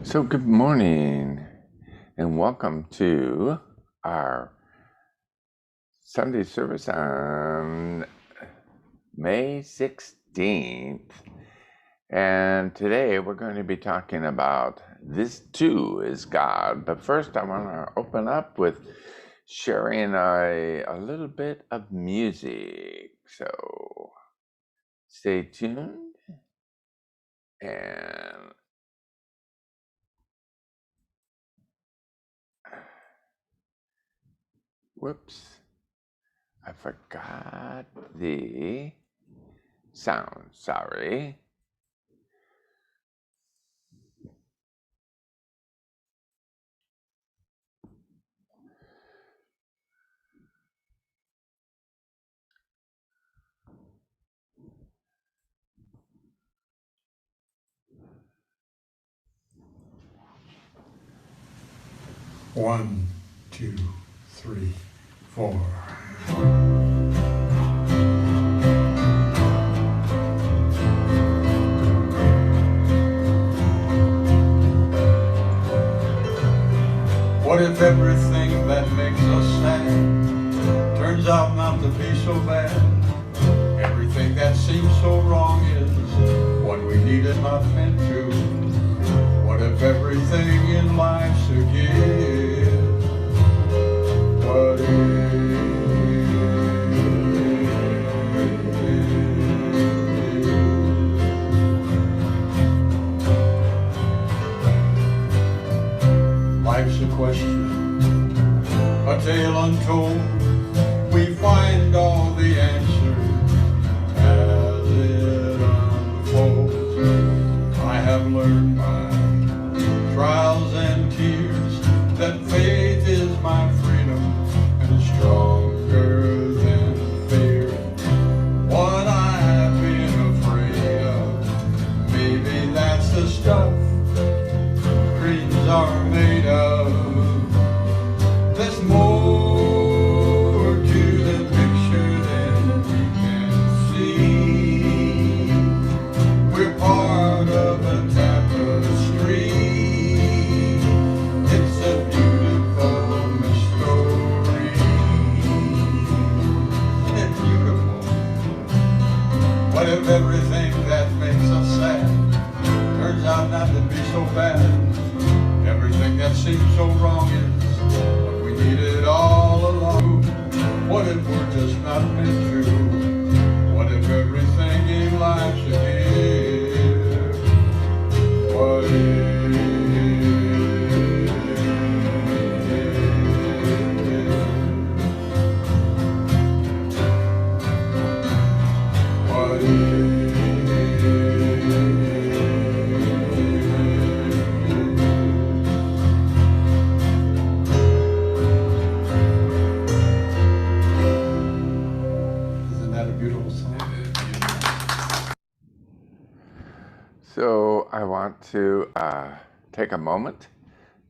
So good morning and welcome to our Sunday service on May 16th. And today we're going to be talking about this too is God. But first I want to open up with sharing a little bit of music. So stay tuned and whoops. I forgot the sound, sorry. One, two, three, four. What if everything that makes us sad turns out not to be so bad? Everything that seems so wrong is what we need is not meant to. What if everything in life's a gift? What if life's a question, a tale untold? We find all the answers as it unfolds. I have learned by trials and tears that faith is my freedom and stronger than fear. What I have been afraid of, maybe that's the stuff dreams are made of. There's more to the picture than we can see. We're part of a tapestry. It's a beautiful story. Isn't it beautiful? What if everything that makes us sad turns out not to be so bad? Everything that seems so wrong is what we needed all along. What if we're just not meant to? What if everything in life's a gift? What if? What if? So I want to take a moment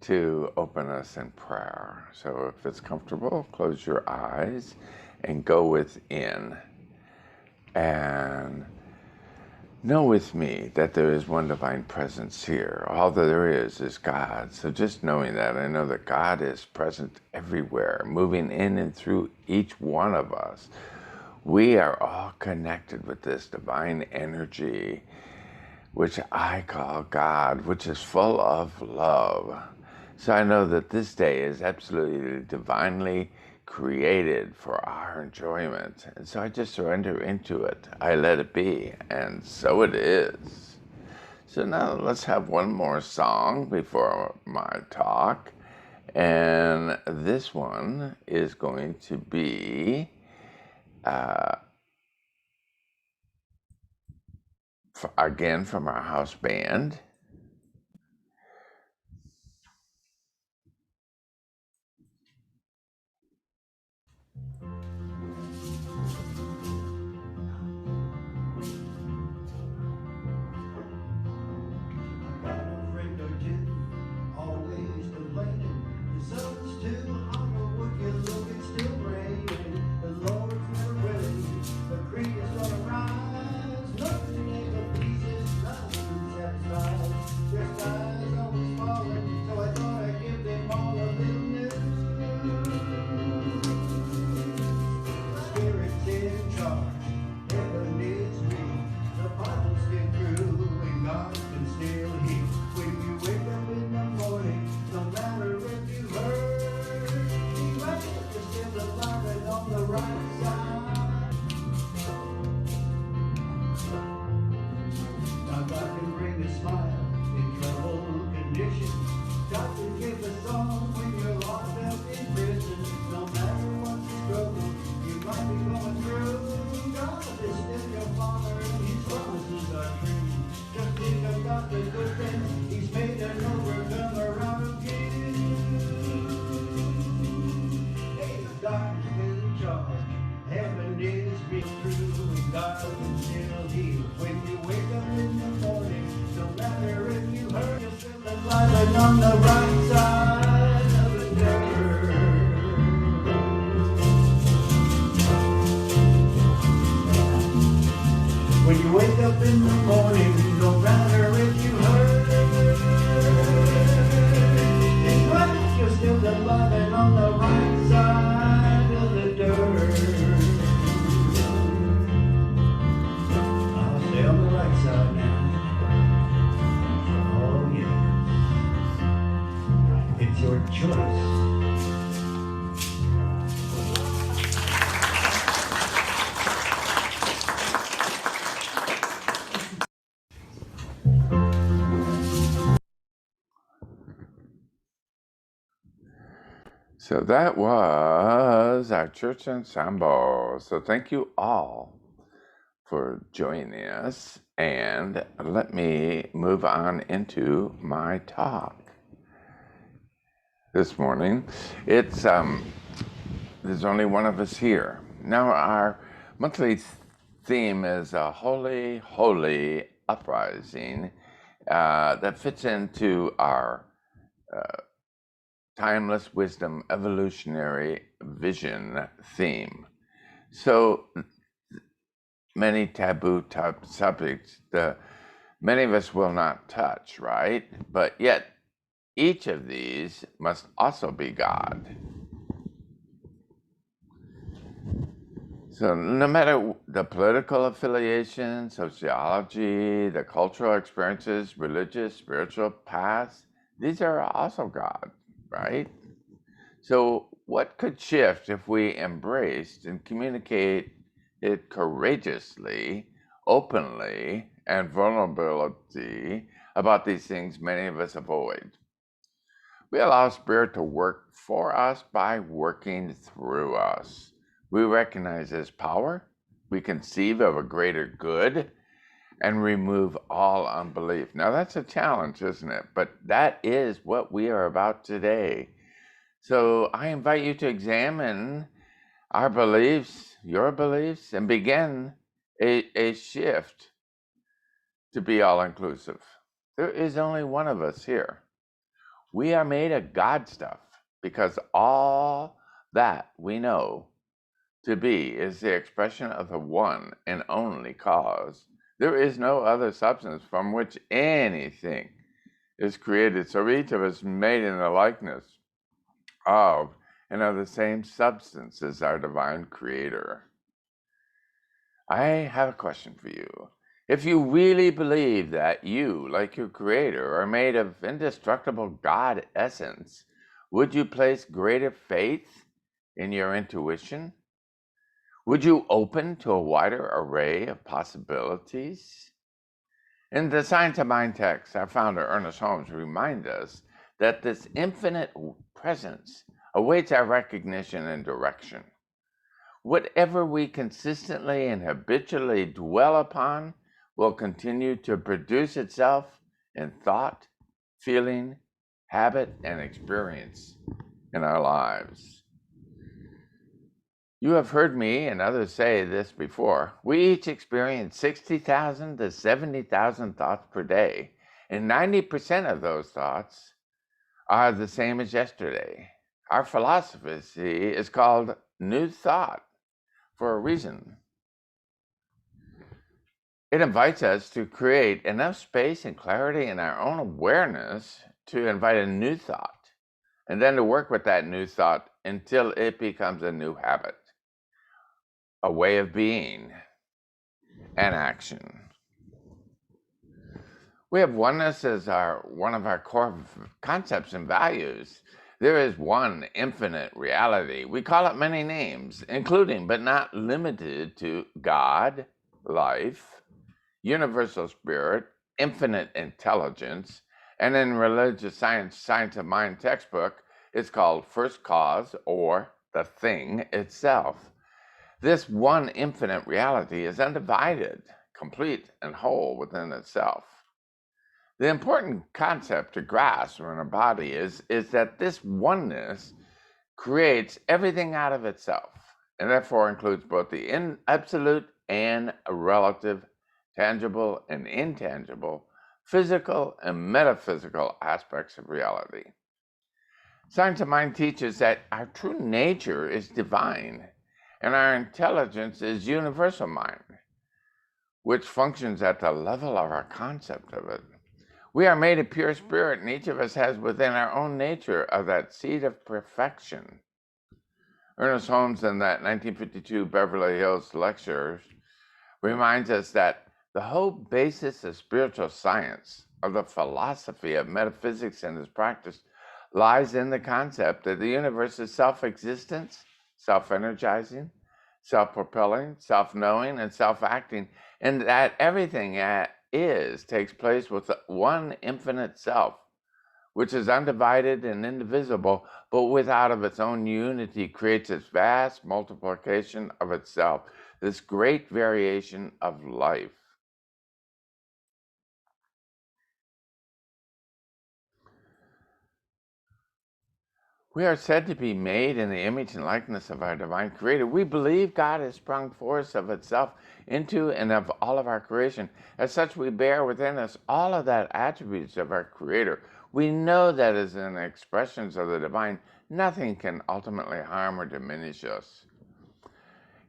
to open us in prayer. So if it's comfortable, close your eyes and go within. And know with me that there is one divine presence here. All that there is God. So just knowing that, I know that God is present everywhere, moving in and through each one of us. We are all connected with this divine energy, which I call God, which is full of love. So I know that this day is absolutely divinely created for our enjoyment. And so I just surrender into it. I let it be, and so it is. So now let's have one more song before my talk. And this one is going to be again from our house band. Rise, nothing ever pleases, nothing satisfies. God can bring a smile in troubled conditions. God can give a song when you're locked up in prison. No matter what the struggle you might be going through, God is still your Father and His promises are true. Just think about the good things He's made an overcomer out of you. Hey, God is still in charge. Heaven is real true, and God can still heal. When you wake up in the morning, no matter if you hurt, you're still alive and on the right side of the dirt. When you wake up in the morning, no matter if you hurt, it's right, you're still alive and on the right side of the dirt. I'll stay on the right side now. Oh yeah, it's your choice. So that was our church ensemble. So thank you all for joining us. And let me move on into my talk this morning. It's there's only one of us here. Now our monthly theme is a holy, holy uprising that fits into our timeless wisdom, evolutionary vision theme. So many taboo subjects many of us will not touch, right? But yet each of these must also be God. So no matter the political affiliation, sociology, the cultural experiences, religious, spiritual paths, these are also God, right? So what could shift if we embraced and communicate it courageously, openly, and vulnerability about these things many of us avoid? We allow Spirit to work for us by working through us. We recognize His power, we conceive of a greater good, and remove all unbelief. Now that's a challenge, isn't it? But that is what we are about today. So I invite you to examine our beliefs, your beliefs, and begin a shift to be all-inclusive. There is only one of us here. We are made of God stuff because all that we know to be is the expression of the one and only cause. There is no other substance from which anything is created. So each of us is made in the likeness of and of the same substance as our divine creator. I have a question for you. If you really believe that you, like your creator, are made of indestructible God essence, would you place greater faith in your intuition? Would you open to a wider array of possibilities? In the Science of Mind text, our founder, Ernest Holmes, reminds us that this infinite presence awaits our recognition and direction. Whatever we consistently and habitually dwell upon will continue to produce itself in thought, feeling, habit, and experience in our lives. You have heard me and others say this before. We each experience 60,000 to 70,000 thoughts per day, and 90% of those thoughts are the same as yesterday. Our philosophy is called New Thought for a reason. It invites us to create enough space and clarity in our own awareness to invite a new thought, and then to work with that new thought until it becomes a new habit, a way of being, and action. We have oneness as one of our core concepts and values. There is one infinite reality. We call it many names, including but not limited to God, life, universal spirit, infinite intelligence, and in religious science of mind textbook, it's called first cause or the thing itself. This one infinite reality is undivided, complete, and whole within itself. The important concept to grasp in our body is that this oneness creates everything out of itself, and therefore includes both the absolute and relative, tangible and intangible, physical and metaphysical aspects of reality. Science of mind teaches that our true nature is divine, and our intelligence is universal mind, which functions at the level of our concept of it. We are made of pure spirit, and each of us has within our own nature of that seed of perfection. Ernest Holmes, in that 1952 Beverly Hills lecture, reminds us that the whole basis of spiritual science, of the philosophy of metaphysics and its practice, lies in the concept that the universe is self-existent, self-energizing, self-propelling, self-knowing, and self-acting, and that everything takes place with one infinite self, which is undivided and indivisible, but without of its own unity creates its vast multiplication of itself, this great variation of life. We are said to be made in the image and likeness of our divine creator. We believe God has sprung forth of itself into and of all of our creation. As such, we bear within us all of that attributes of our creator. We know that as in expressions of the divine, nothing can ultimately harm or diminish us.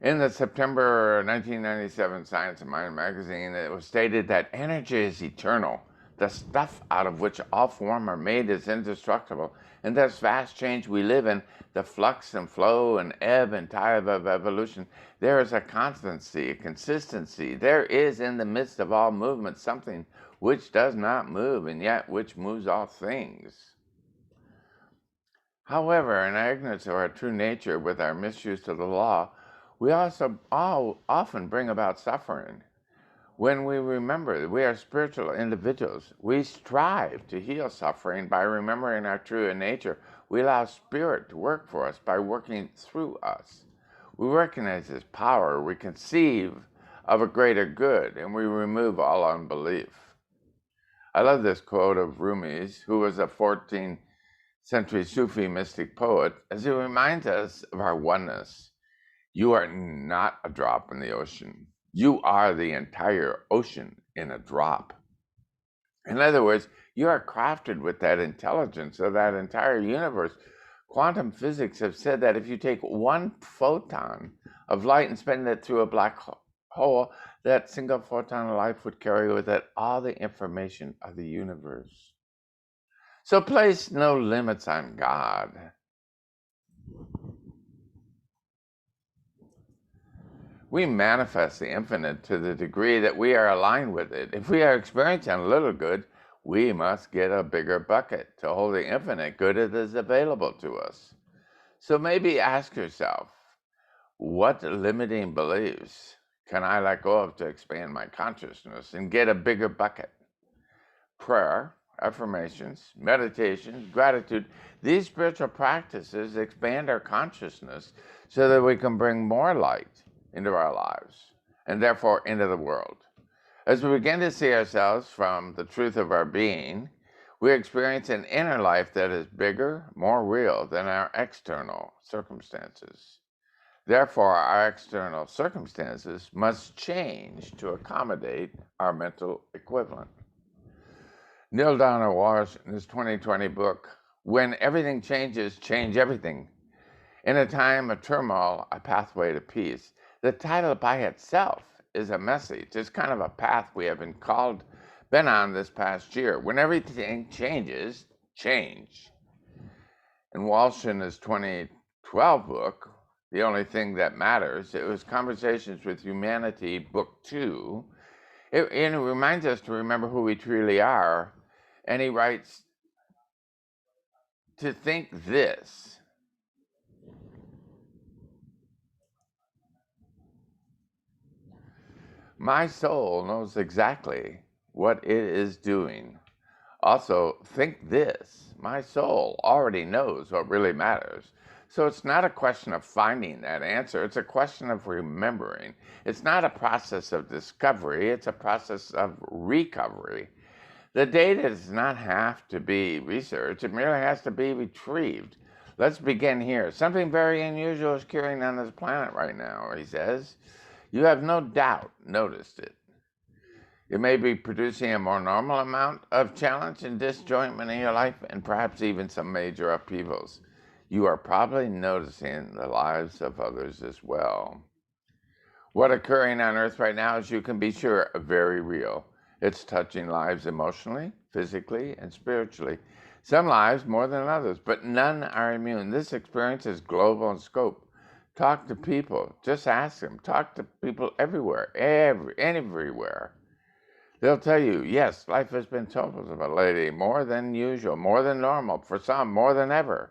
In the September 1997 Science of Mind magazine, it was stated that energy is eternal. The stuff out of which all form are made is indestructible. In this vast change we live in, the flux and flow and ebb and tide of evolution, there is a constancy, a consistency. There is in the midst of all movement something which does not move, and yet which moves all things. However, in our ignorance of our true nature with our misuse of the law, we also often bring about suffering. When we remember that we are spiritual individuals, we strive to heal suffering by remembering our true nature. We allow spirit to work for us by working through us. We recognize His power, we conceive of a greater good, and we remove all unbelief. I love this quote of Rumi's, who was a 14th century Sufi mystic poet, as he reminds us of our oneness. You are not a drop in the ocean. You are the entire ocean in a drop. In other words, you are crafted with that intelligence of that entire universe. Quantum physics have said that if you take one photon of light and spin it through a black hole, that single photon of light would carry with it all the information of the universe. So place no limits on God. We manifest the infinite to the degree that we are aligned with it. If we are experiencing a little good, we must get a bigger bucket to hold the infinite good that is available to us. So maybe ask yourself, what limiting beliefs can I let go of to expand my consciousness and get a bigger bucket? Prayer, affirmations, meditation, gratitude, these spiritual practices expand our consciousness so that we can bring more light into our lives, and therefore into the world. As we begin to see ourselves from the truth of our being, we experience an inner life that is bigger, more real than our external circumstances. Therefore, our external circumstances must change to accommodate our mental equivalent. Neil Donald Walsh, in his 2020 book, When Everything Changes, Change Everything. In a time of turmoil, a pathway to peace. The title by itself is a message. It's kind of a path we have been on this past year. When everything changes, change. And Walsh, in his 2012 book, The Only Thing That Matters, it was Conversations with Humanity, Book 2. It reminds us to remember who we truly are. And he writes, to think this. My soul knows exactly what it is doing. Also, think this: my soul already knows what really matters. So it's not a question of finding that answer, it's a question of remembering. It's not a process of discovery, it's a process of recovery. The data does not have to be researched, it merely has to be retrieved. Let's begin here. Something very unusual is occurring on this planet right now, he says. You have no doubt noticed it. You may be producing a more normal amount of challenge and disjointment in your life, and perhaps even some major upheavals. You are probably noticing the lives of others as well. What's occurring on Earth right now, as you can be sure, very real. It's touching lives emotionally, physically, and spiritually. Some lives more than others, but none are immune. This experience is global in scope. Talk to people. Just ask them. Talk to people everywhere, everywhere. They'll tell you, yes, life has been troublesome of a lady, more than usual, more than normal, for some, more than ever.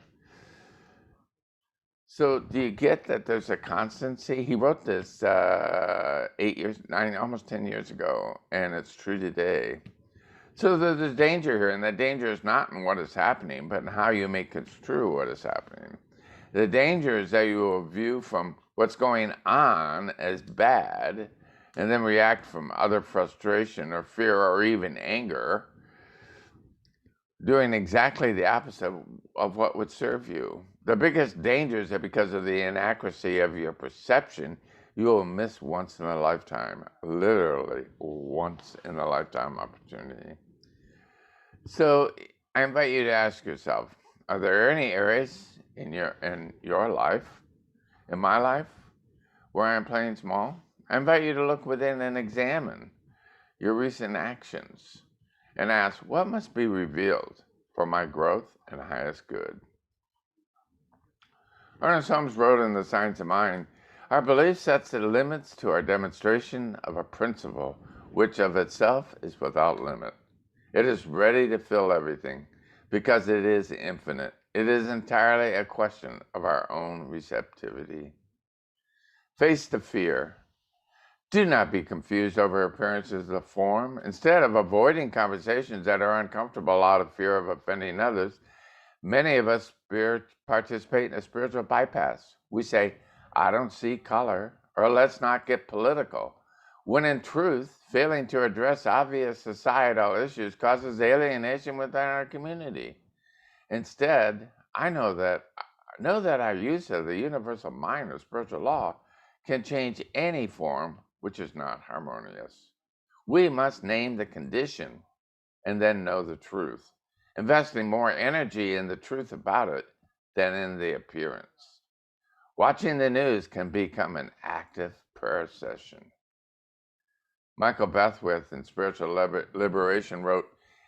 So do you get that there's a constancy? He wrote this almost 10 years ago, and it's true today. So there's a danger here, and the danger is not in what is happening, but in how you may construe what is happening. The danger is that you will view from what's going on as bad, and then react from other frustration or fear or even anger, doing exactly the opposite of what would serve you. The biggest danger is that because of the inaccuracy of your perception, you will miss once in a lifetime, literally once in a lifetime opportunity. So I invite you to ask yourself, are there any areas in your life, in my life, where I'm playing small? I invite you to look within and examine your recent actions and ask, what must be revealed for my growth and highest good? Ernest Holmes wrote in The Science of Mind, our belief sets the limits to our demonstration of a principle which of itself is without limit. It is ready to fill everything because it is infinite. It is entirely a question of our own receptivity. Face the fear. Do not be confused over appearances of form. Instead of avoiding conversations that are uncomfortable out of fear of offending others, many of us participate in a spiritual bypass. We say, I don't see color, or let's not get political, when in truth, failing to address obvious societal issues causes alienation within our community. Instead, I know that our use of the universal mind or spiritual law can change any form which is not harmonious. We must name the condition and then know the truth, investing more energy in the truth about it than in the appearance. Watching the news can become an active prayer session. Michael Beckwith in Spiritual Liberation wrote,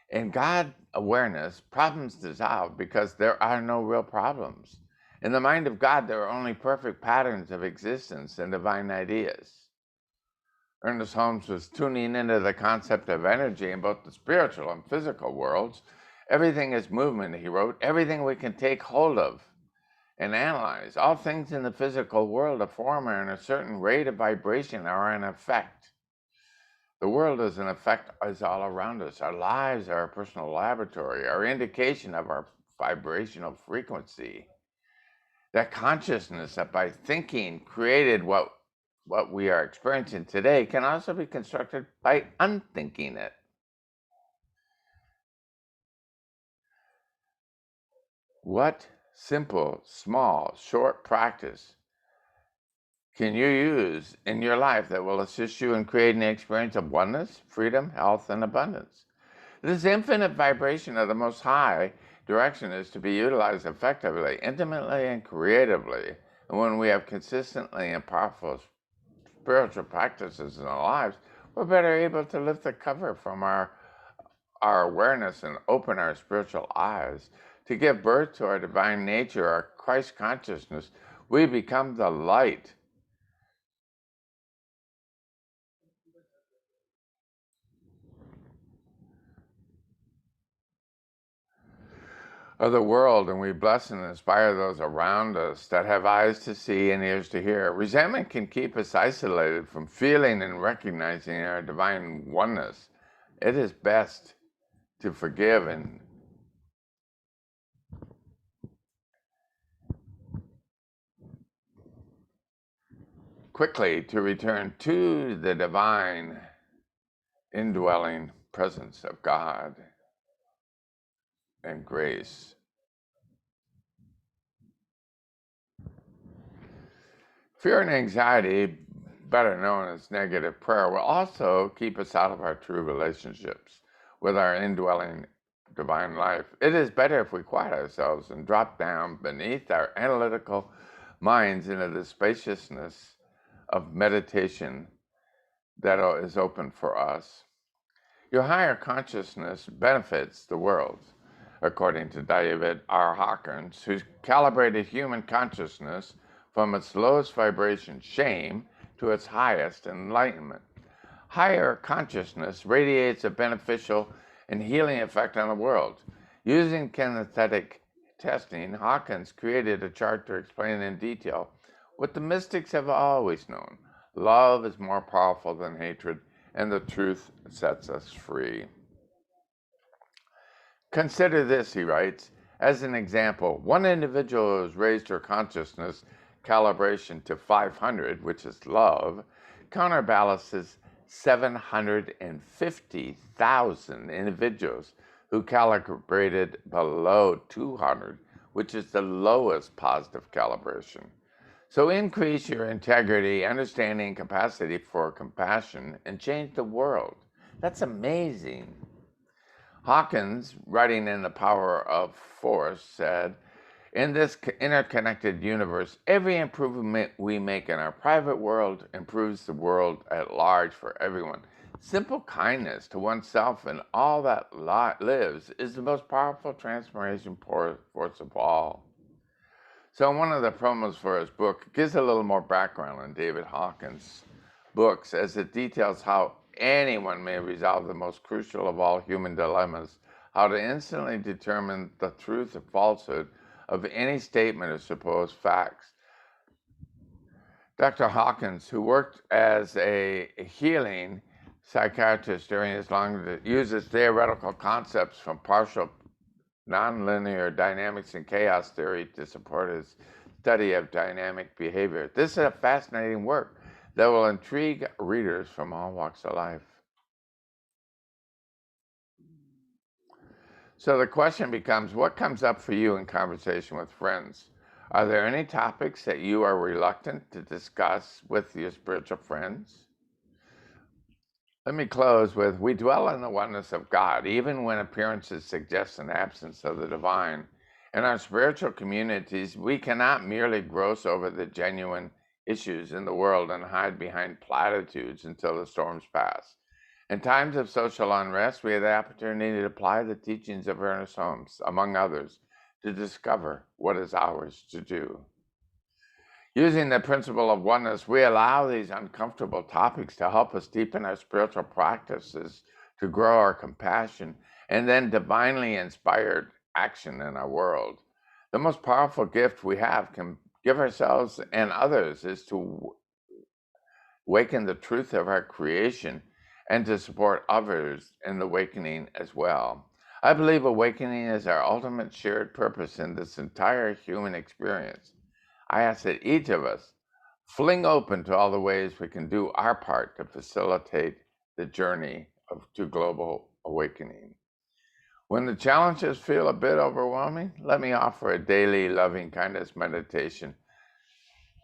in God awareness, problems dissolve because there are no real problems. In the mind of God, there are only perfect patterns of existence and divine ideas. Ernest Holmes was tuning into the concept of energy in both the spiritual and physical worlds. Everything is movement, he wrote, everything we can take hold of and analyze. All things in the physical world are form and a certain rate of vibration are an effect. The world is an effect is all around us. Our lives are a personal laboratory, our indication of our vibrational frequency. That consciousness that by thinking created what we are experiencing today can also be constructed by unthinking it. What simple, small, short practice can you use in your life that will assist you in creating the experience of oneness, freedom, health, and abundance? This infinite vibration of the Most High direction is to be utilized effectively, intimately, and creatively. And when we have consistently and powerful spiritual practices in our lives, we're better able to lift the cover from our awareness and open our spiritual eyes to give birth to our divine nature, our Christ consciousness. We become the light of the world, and we bless and inspire those around us that have eyes to see and ears to hear. Resentment can keep us isolated from feeling and recognizing our divine oneness. It is best to forgive and quickly to return to the divine indwelling presence of God and grace. Fear and anxiety, better known as negative prayer, will also keep us out of our true relationships with our indwelling divine life. It is better if we quiet ourselves and drop down beneath our analytical minds into the spaciousness of meditation that is open for us. Your higher consciousness benefits the world, according to David R. Hawkins, who calibrated human consciousness from its lowest vibration, shame, to its highest, enlightenment. Higher consciousness radiates a beneficial and healing effect on the world. Using kinesthetic testing, Hawkins created a chart to explain in detail what the mystics have always known. Love is more powerful than hatred, and the truth sets us free. Consider this, he writes, as an example. One individual who has raised her consciousness calibration to 500, which is love, counterbalances 750,000 individuals who calibrated below 200, which is the lowest positive calibration. So increase your integrity, understanding, capacity for compassion, and change the world. That's amazing. Hawkins, writing in The Power of Force, said, in this interconnected universe, every improvement we make in our private world improves the world at large for everyone. Simple kindness to oneself and all that lives is the most powerful transformation force of all. So one of the promos for his book gives a little more background on David Hawkins' books, as it details how anyone may resolve the most crucial of all human dilemmas, how to instantly determine the truth or falsehood of any statement or supposed facts. Dr. Hawkins, who worked as a healing psychiatrist during his long, uses theoretical concepts from partial nonlinear dynamics and chaos theory to support his study of dynamic behavior. This is a fascinating work that will intrigue readers from all walks of life. So the question becomes, what comes up for you in conversation with friends? Are there any topics that you are reluctant to discuss with your spiritual friends? Let me close with, we dwell in the oneness of God, even when appearances suggest an absence of the divine. In our spiritual communities, we cannot merely gross over the genuine issues in the world and hide behind platitudes until the storms pass. In times of social unrest, we have the opportunity to apply the teachings of Ernest Holmes, among others, to discover what is ours to do. Using the principle of oneness, we allow these uncomfortable topics to help us deepen our spiritual practices, to grow our compassion, and then divinely inspired action in our world. The most powerful gift we can give ourselves and others is to awaken the truth of our creation and to support others in the awakening as well. I believe awakening is our ultimate shared purpose in this entire human experience. I ask that each of us fling open to all the ways we can do our part to facilitate the journey to global awakening. When the challenges feel a bit overwhelming, let me offer a daily loving kindness meditation.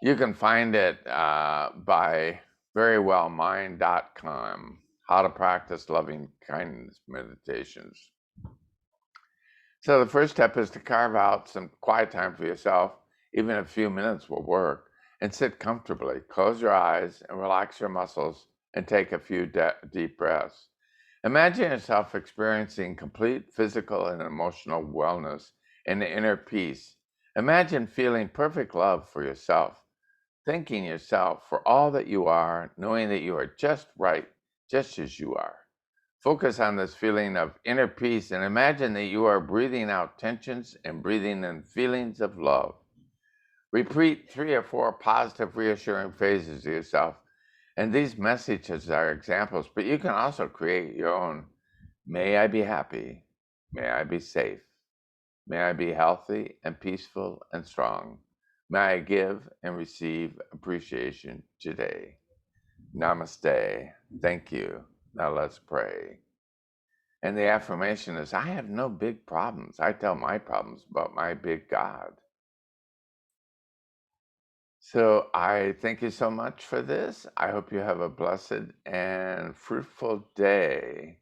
You can find it by verywellmind.com, how to practice loving kindness meditations. So the first step is to carve out some quiet time for yourself. Even a few minutes will work. And sit comfortably. Close your eyes and relax your muscles and take a few deep breaths. Imagine yourself experiencing complete physical and emotional wellness and inner peace. Imagine feeling perfect love for yourself, thanking yourself for all that you are, knowing that you are just right, just as you are. Focus on this feeling of inner peace and imagine that you are breathing out tensions and breathing in feelings of love. Repeat 3 or 4 positive, reassuring phrases to yourself. And these messages are examples, but you can also create your own. May I be happy. May I be safe. May I be healthy and peaceful and strong. May I give and receive appreciation today. Namaste. Thank you. Now let's pray. And the affirmation is I have no big problems. I tell my problems about my big God. So I thank you so much for this. I hope you have a blessed and fruitful day.